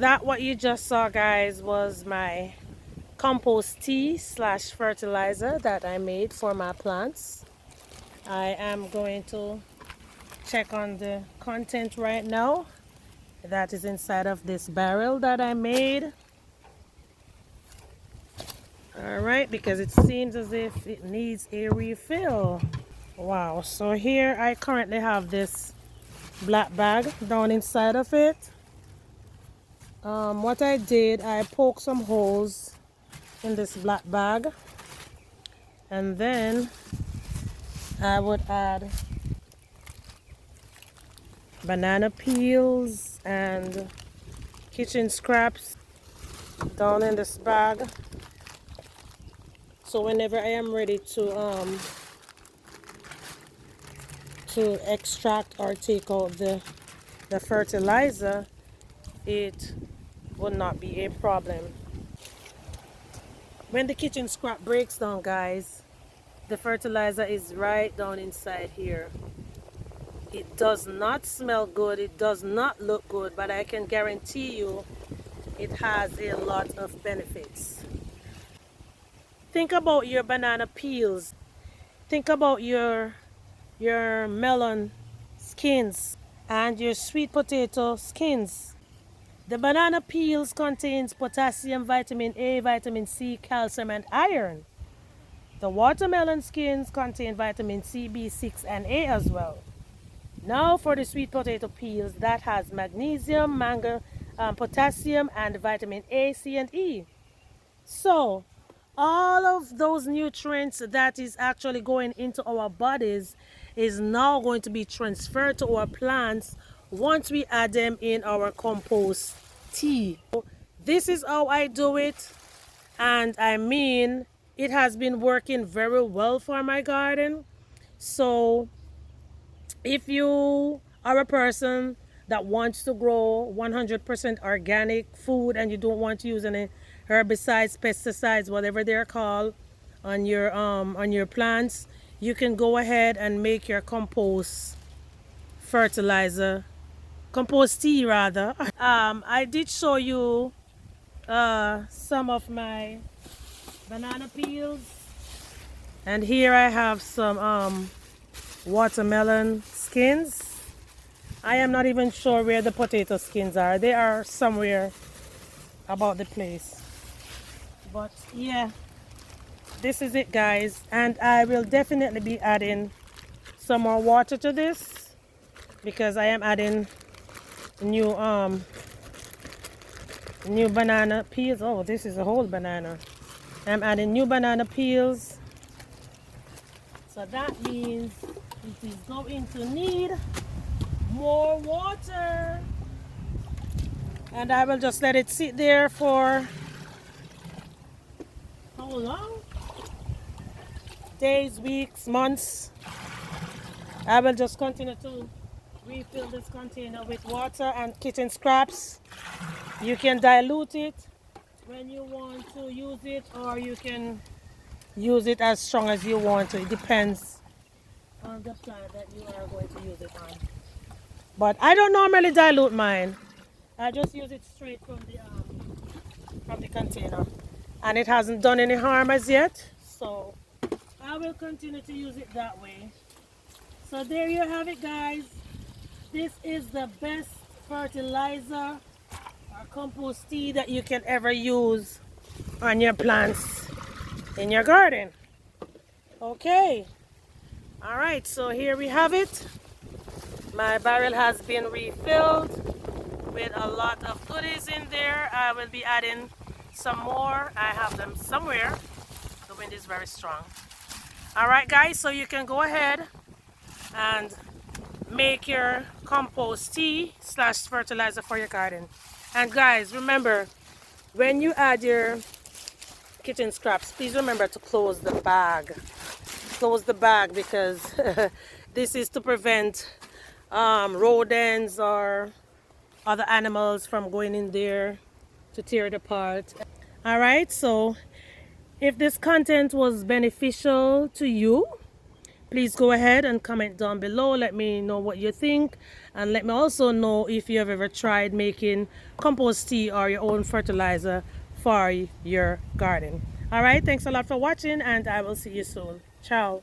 that what you just saw, guys, was my compost tea slash fertilizer that I made for my plants. I am going to check on the content right now that is inside of this barrel that I made. All right, because it seems as if it needs a refill. Wow, so here I currently have this black bag down inside of it. What I did, I poked some holes in this black bag, and then I would add banana peels and kitchen scraps down in this bag. So whenever I am ready to extract or take out the fertilizer, it would not be a problem. When the kitchen scrap breaks down, guys, the fertilizer is right down inside here. It does not smell good, it does not look good, but I can guarantee you it has a lot of benefits. Think about your banana peels. Think about your melon skins and your sweet potato skins. The banana peels contains potassium, vitamin A, vitamin C, calcium, and iron. The watermelon skins contain vitamin C, B6, and A as well. Now for the sweet potato peels, that has magnesium, potassium, and vitamin A, C, and E. So all of those nutrients that is actually going into our bodies is now going to be transferred to our plants once we add them in our compost tea. This is how I do it, and I mean it has been working very well for my garden. So if you are a person that wants to grow 100% organic food and you don't want to use any herbicides, pesticides, whatever they're called, on your plants, you can go ahead and make your compost fertilizer, compost tea rather. I did show you some of my banana peels, and here I have some watermelon skins. I am not even sure where the potato skins are. They are somewhere about the place. But yeah, this is it, guys, and I will definitely be adding some more water to this because I am adding new banana peels. Oh, this is a whole banana. I'm adding new banana peels, so that means it is going to need more water, and I will just let it sit there for how long? Days, weeks, months. I will just continue to refill this container with water and kitchen scraps. You can dilute it when you want to use it, or you can use it as strong as you want to. It depends on the plant that you are going to use it on. But I don't normally dilute mine. I just use it straight from the container, and it hasn't done any harm as yet. So I will continue to use it that way. So there you have it, guys. This is the best fertilizer or compost tea that you can ever use on your plants in your garden. Okay. All right, so here we have it. My barrel has been refilled with a lot of goodies in there. I will be adding some more. I have them somewhere. The wind is very strong. All right, guys, so you can go ahead and make your compost tea slash fertilizer for your garden. And guys, remember, when you add your kitchen scraps, please remember to close the bag. Close the bag, because this is to prevent rodents or other animals from going in there to tear it apart. All right, so if this content was beneficial to you, Please go ahead and comment down below. Let me know what you think. And let me also know if you have ever tried making compost tea or your own fertilizer for your garden. All right, thanks a lot for watching, and I will see you soon. Ciao.